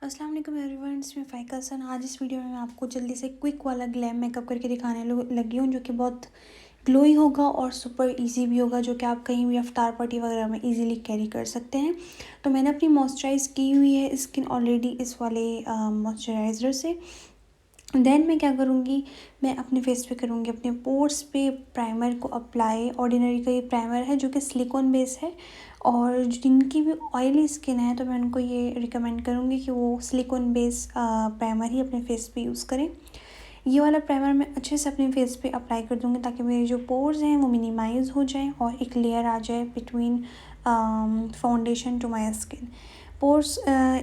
अस्सलाम वालेकुम एवरीवन, इसमें फ़ाइका सन। आज इस वीडियो में मैं आपको जल्दी से क्विक वाला ग्लैम मेकअप करके दिखाने लगी हूँ, जो कि बहुत ग्लोई होगा और सुपर इजी भी होगा, जो कि आप कहीं भी इफ्तार पार्टी वगैरह में इजीली कैरी कर सकते हैं। तो मैंने अपनी मॉइस्चराइज़ की हुई है स्किन ऑलरेडी इस वाले मॉइस्चराइज़र से। देन मैं क्या करूँगी, मैं अपने फेस पे करूँगी अपने पोर्स पे प्राइमर को अप्लाई। ऑर्डिनरी का ये प्राइमर है जो कि सिलिकॉन बेस है, और जिनकी भी ऑयली स्किन है तो मैं उनको ये रिकमेंड करूँगी कि वो सिलिकॉन बेस प्राइमर ही अपने फेस पे यूज़ करें। ये वाला प्राइमर मैं अच्छे से अपने फेस पे अप्लाई कर दूँगी ताकि मेरे जो पोर्स हैं वो मिनिमाइज़ हो जाएं और एक लेयर आ जाए between foundation to my skin. Pores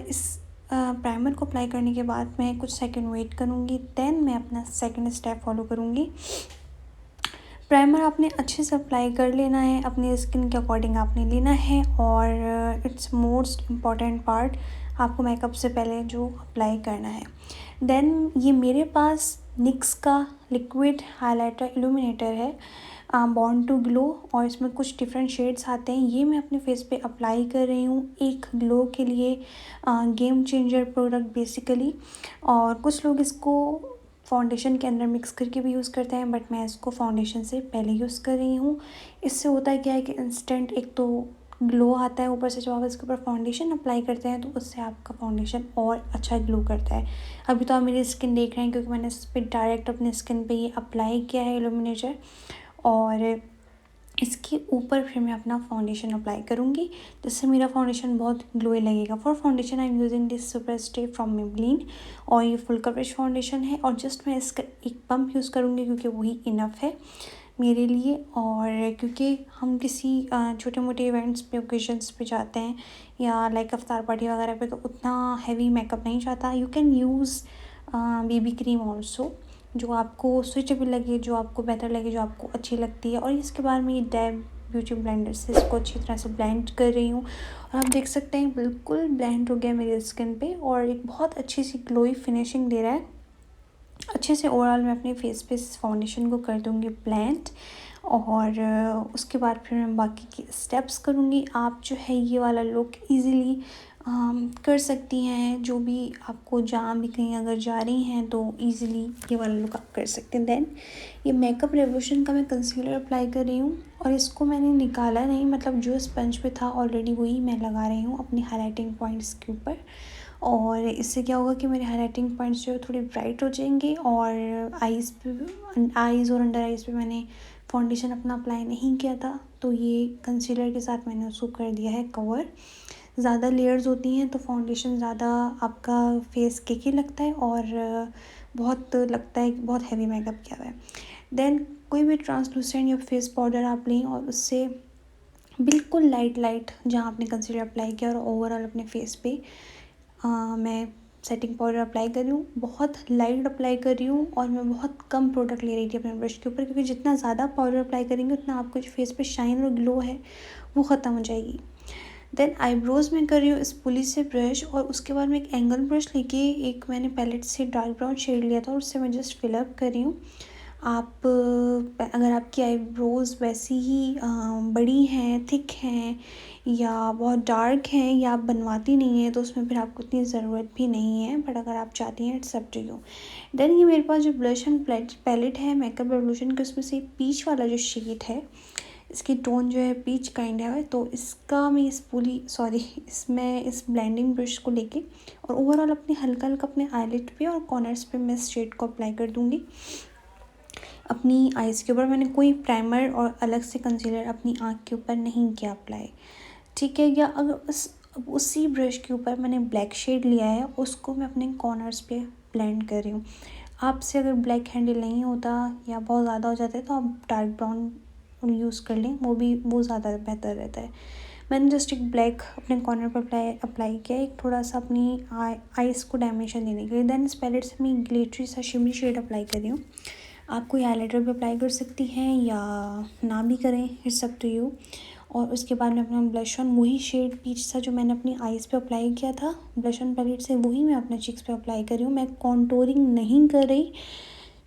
इस प्राइमर को अप्लाई करने के बाद मैं कुछ सेकंड वेट करूँगी। देन मैं अपना सेकंड स्टेप फॉलो करूँगी। प्राइमर आपने अच्छे से अप्लाई कर लेना है, अपनी स्किन के अकॉर्डिंग आपने लेना है। और इट्स मोस्ट इम्पॉर्टेंट पार्ट, आपको मेकअप से पहले जो अप्लाई करना है। देन ये मेरे पास निक्स का लिक्विड हाइलाइटर इल्यूमिनेटर है, बॉर्न टू ग्लो, और इसमें कुछ डिफरेंट शेड्स आते हैं। ये मैं अपने फेस पे अप्लाई कर रही हूँ एक ग्लो के लिए, गेम चेंजर प्रोडक्ट बेसिकली। और कुछ लोग इसको फाउंडेशन के अंदर मिक्स करके भी यूज़ करते हैं, बट मैं इसको फाउंडेशन से पहले यूज़ कर रही हूँ। इससे होता है क्या है कि इंस्टेंट एक तो ग्लो आता है, ऊपर से जब आप इसके ऊपर फाउंडेशन अप्लाई करते हैं तो उससे आपका फाउंडेशन और अच्छा ग्लो करता है। अभी तो आप मेरी स्किन देख रहे हैं क्योंकि मैंने इस पर डायरेक्ट अपने स्किन पे ये अप्लाई किया है इल्यूमिनेटर, और इसके ऊपर फिर मैं अपना फाउंडेशन अप्लाई करूँगी, जिससे मेरा फाउंडेशन बहुत ग्लोई लगेगा। For foundation I am using this superstay from Maybelline, और ये फुल कवरेज फाउंडेशन है। और जस्ट मैं इसका एक पम्प यूज़ करूँगी क्योंकि वही इनफ है मेरे लिए। और क्योंकि हम किसी छोटे मोटे इवेंट्स पे, ओकेजन्स पे जाते हैं या लाइक अफ्तार पार्टी वगैरह पे, तो उतना हैवी मेकअप नहीं चाहता। You can use baby cream also, जो आपको स्विचेबल लगे, जो आपको बेहतर लगे, जो आपको अच्छी लगती है। और इसके बाद मैं ये डैब ब्यूटी ब्लेंडर से इसको अच्छी तरह से ब्लेंड कर रही हूँ, और आप देख सकते हैं बिल्कुल ब्लेंड हो गया मेरी स्किन पे, और एक बहुत अच्छी सी ग्लोई फिनिशिंग दे रहा है। अच्छे से ओवरऑल मैं अपने फेस पे इस फाउंडेशन को कर दूँगी ब्लेंड, और उसके बाद फिर मैं बाकी के स्टेप्स करूँगी। आप जो है ये वाला लुक इजीली कर सकती हैं, जो भी आपको जहाँ भी कहीं अगर जा रही हैं तो इजीली ये वाला लुक आप कर सकते हैं। देन ये मेकअप रेवोल्यूशन का मैं कंसीलर अप्लाई कर रही हूँ, और इसको मैंने निकाला नहीं, मतलब जो स्पंज पे था ऑलरेडी वही मैं लगा रही हूँ अपनी हाईलाइटिंग पॉइंट्स के ऊपर। और इससे क्या होगा कि मेरे हाईलाइटिंग पॉइंट्स जो है थोड़े ब्राइट हो जाएंगे। और आईज़ और अंडर आईज़ पे मैंने फाउंडेशन अपना अप्लाई नहीं किया था, तो ये कंसीलर के साथ मैंने उसको कर दिया है कवर। ज़्यादा लेयर्स होती हैं तो फाउंडेशन ज़्यादा आपका फेस केकी लगता है, और बहुत लगता है कि बहुत हैवी मेकअप किया हुआ है। देन कोई भी ट्रांसलूसेंट या फेस पाउडर आप लें, और उससे बिल्कुल लाइट जहाँ आपने कंसीलर अप्लाई किया, और ओवरऑल अपने फेस पे मैं सेटिंग पाउडर अप्लाई कर रही हूँ। बहुत लाइट अप्लाई कर रही हूँ, और मैं बहुत कम प्रोडक्ट ले रही थी अपने ब्रश के ऊपर, क्योंकि जितना ज़्यादा पाउडर अप्लाई करेंगे उतना आपको जो फेस पे शाइन और ग्लो है वो ख़त्म हो जाएगी। देन आईब्रोज़ में कर रही हूँ इस पुली से ब्रश, और उसके बाद मैं एक एंगल ब्रश लेके एक मैंने पैलेट से डार्क ब्राउन शेड लिया था, और उससे मैं जस्ट फिलअप कर रही हूँ। आप अगर आपकी आईब्रोज़ वैसी ही बड़ी हैं, थिक हैं, या बहुत डार्क हैं, या आप बनवाती नहीं हैं, तो उसमें फिर आपको इतनी ज़रूरत भी नहीं है। बट अगर आप चाहती हैं, it's up to you. Then ये मेरे पास जो ब्लश एंड पैलेट है मेकअप रेवोल्यूशन के, उसमें से पीच वाला जो शेड है, इसकी टोन जो है पीच काइंड है, तो इसका मैं इसमें इस ब्लेंडिंग ब्रश को लेके और ओवरऑल अपने हल्का हल्का अपने आईलिड पे और कॉर्नर्स पे मैं इस शेड को अप्लाई कर दूँगी। अपनी आइज़ के ऊपर मैंने कोई प्राइमर और अलग से कंसीलर अपनी आँख के ऊपर नहीं किया अप्लाई, ठीक है। या अगर उसी ब्रश के ऊपर मैंने ब्लैक शेड लिया है, उसको मैं अपने कॉर्नर्स पे ब्लेंड कर रही हूँ। आपसे अगर ब्लैक हैंडल नहीं होता या बहुत ज़्यादा हो जाता है तो आप डार्क ब्राउन यूज़ कर लें, वो ज़्यादा बेहतर रहता है। मैंने जस्ट एक ब्लैक अपने कॉर्नर पर अप्लाई किया, एक थोड़ा सा अपनी आइज़ को डायमेंशन देने के लिए। देन इस पैलेट से मैं ग्लिटरी सा शिमरी शेड अप्लाई कर रही हूँ। आप कोई हाईलाइटर भी अप्लाई कर सकती हैं या ना भी करें, इट्स अप टू यू। और उसके बाद मैं अपना ब्लश ऑन वही शेड पीच सा जो मैंने अपनी आइज़ पे अप्लाई किया था ब्लश ऑन पैलेट से, वही मैं अपने चिक्स पे अप्लाई कर रही हूँ। मैं कॉन्टोरिंग नहीं कर रही,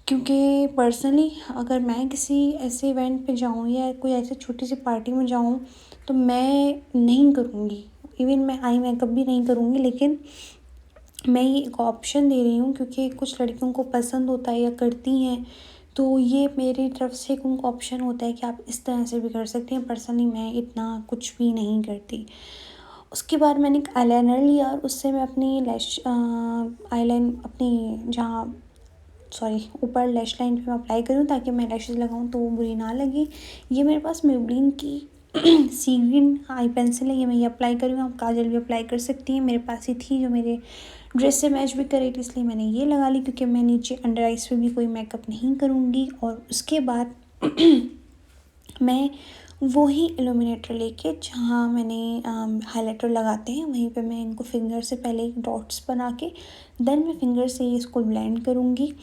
क्योंकि पर्सनली अगर मैं किसी ऐसे इवेंट पे जाऊँ या कोई ऐसे छोटी सी पार्टी में जाऊँ तो मैं नहीं करूँगी, इवन मैं आई मेकअप भी नहीं करूँगी। लेकिन मैं ये एक ऑप्शन दे रही हूँ क्योंकि कुछ लड़कियों को पसंद होता है या करती हैं, तो ये मेरी तरफ से एक उनको ऑप्शन होता है कि आप इस तरह से भी कर सकती हैं। पर्सनली मैं इतना कुछ भी नहीं करती। उसके बाद मैंने एक आईलाइनर लिया और उससे मैं अपनी आईलाइन अपनी जहाँ ऊपर लैश लाइन पे मैं अप्लाई करूँ ताकि मैं लैशेज़ लगाऊँ तो वो बुरी ना लगे। ये मेरे पास मेबलिन की सी ग्रीन आई पेंसिल है, ये मैं ये अप्लाई कर रही हूँ। आप काजल भी अप्लाई कर सकती हैं। मेरे पास ही थी जो मेरे ड्रेस से मैच भी कर रही थी, इसलिए मैंने ये लगा ली क्योंकि मैं नीचे अंडर आइज़ पे भी कोई मेकअप नहीं करूँगी। और उसके बाद मैं वही इल्यूमिनेटर लेके जहाँ मैंने हाइलाइटर लगाते हैं वहीं पे मैं इनको फिंगर से पहले डॉट्स बना के देन मैं फिंगर से इसको ब्लेंड करूँगी।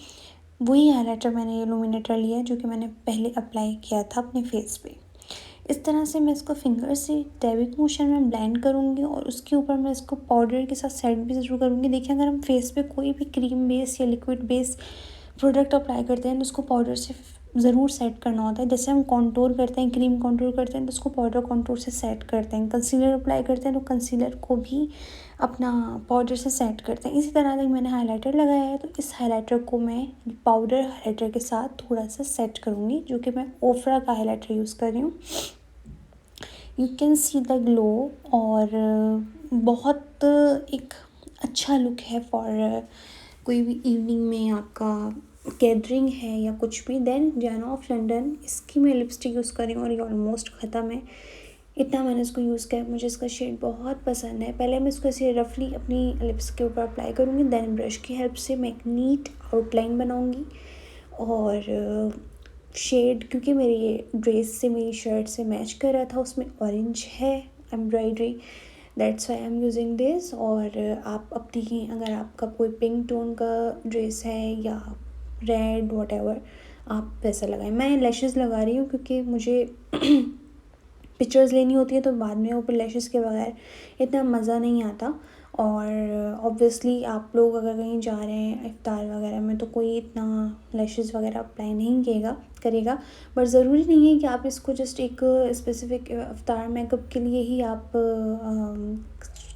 वही हाइलाइटर मैंने इल्यूमिनेटर लिया जो कि मैंने पहले अप्लाई किया था अपने फेस पे। इस तरह से मैं इसको फिंगर से डैबिक मोशन में ब्लेंड करूँगी और उसके ऊपर मैं इसको पाउडर के साथ सेट भी ज़रूर करूँगी। देखिए, अगर हम फेस पे कोई भी क्रीम बेस या लिक्विड बेस प्रोडक्ट अप्लाई करते हैं तो उसको पाउडर से ज़रूर सेट करना होता है। जैसे हम कॉन्टूर करते हैं, क्रीम कॉन्टूर करते हैं तो उसको पाउडर कॉन्टूर से सेट करते हैं। कंसीलर अप्लाई करते हैं तो कंसीलर को भी अपना पाउडर से सेट करते हैं। इसी तरह से मैंने हाइलाइटर लगाया है तो इस हाइलाइटर को मैं पाउडर हाइलाइटर के साथ थोड़ा सा सेट करूँगी, जो कि मैं ओफ्रा का हाइलाइटर यूज़ कर रही हूँ। You can see the glow और बहुत एक अच्छा लुक है फॉर कोई भी इवनिंग में आपका गैदरिंग है या कुछ भी। देन जाना ऑफ लंदन, इसकी मैं लिपस्टिक यूज़ कर रही हूँ और ये ऑलमोस्ट ख़त्म है। इतना मैंने इसको यूज़ किया, मुझे इसका शेड बहुत पसंद है। पहले मैं इसको ऐसे रफली अपनी लिप्स के ऊपर अप्लाई करूँगी, देन ब्रश की हेल्प से मैं एक नीट आउटलाइन बनाऊँगी। और शेड क्योंकि मेरी ये ड्रेस से मेरी शर्ट से मैच कर रहा था, उसमें ऑरेंज है embroidery, that's why I am using this. और आप अपनी अगर आपका कोई पिंक टोन का ड्रेस है या रेड वॉटेवर आप वैसा लगाएं। मैं लैशेज़ लगा रही हूँ क्योंकि मुझे पिक्चर्स लेनी होती है तो बाद में ऊपर लैशेज़ के बगैर इतना मज़ा नहीं आता। और ऑब्वियसली आप लोग अगर कहीं जा रहे हैं इफ्तार वगैरह में तो कोई इतना लैशेज़ वगैरह अप्लाई नहीं करेगा। बट ज़रूरी नहीं है कि आप इसको जस्ट एक स्पेसिफ़िक इफ्तार मेकअप के लिए ही आप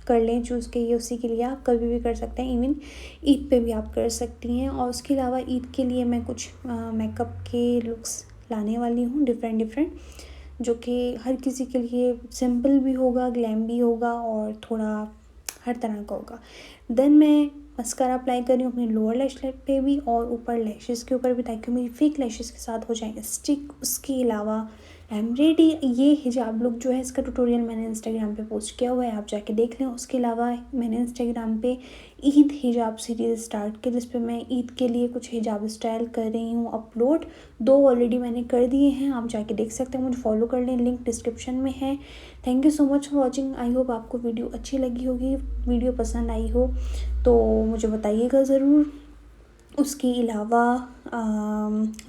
कर लें चूज़ के, ये उसी के लिए आप कभी भी कर सकते हैं। इवन ईद पे भी आप कर सकती हैं। और उसके अलावा ईद के लिए मैं कुछ मेकअप के लुक्स लाने वाली हूँ डिफरेंट जो कि हर किसी के लिए सिंपल भी होगा, ग्लैम भी होगा और थोड़ा हर तरह का होगा। देन मैं मस्कारा अप्लाई कर रही हूँ अपने लोअर लैश पे भी और ऊपर लैशेज़ के ऊपर भी, ताकि मेरी फेक लैशेज़ के साथ हो जाए स्टिक। उसके अलावा आई एम रेडी। ये हिजाब लुक जो है इसका ट्यूटोरियल मैंने इंस्टाग्राम पे पोस्ट किया हुआ है, आप जाके देख लें। उसके अलावा मैंने इंस्टाग्राम पे ईद हिजाब सीरीज़ स्टार्ट की जिस पे मैं ईद के लिए कुछ हिजाब स्टाइल कर रही हूँ अपलोड। 2 ऑलरेडी मैंने कर दिए हैं, आप जाके देख सकते हैं, मुझे फॉलो कर लें, लिंक डिस्क्रिप्शन में है। Thank you so much for watching. I hope आपको वीडियो अच्छी लगी होगी। वीडियो पसंद आई हो तो मुझे बताइएगा ज़रूर। उसके अलावा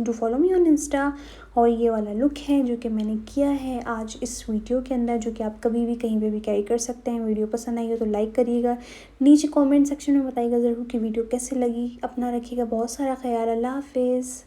do follow me on Insta. और ये वाला लुक है जो कि मैंने किया है आज इस वीडियो के अंदर, जो कि आप कभी भी कहीं पे भी कैरी कर सकते हैं। वीडियो पसंद आई हो तो लाइक करिएगा, नीचे कमेंट सेक्शन में बताइएगा ज़रूर कि वीडियो कैसे लगी। अपना रखिएगा बहुत सारा ख्याल। अल्लाह हाफिज़।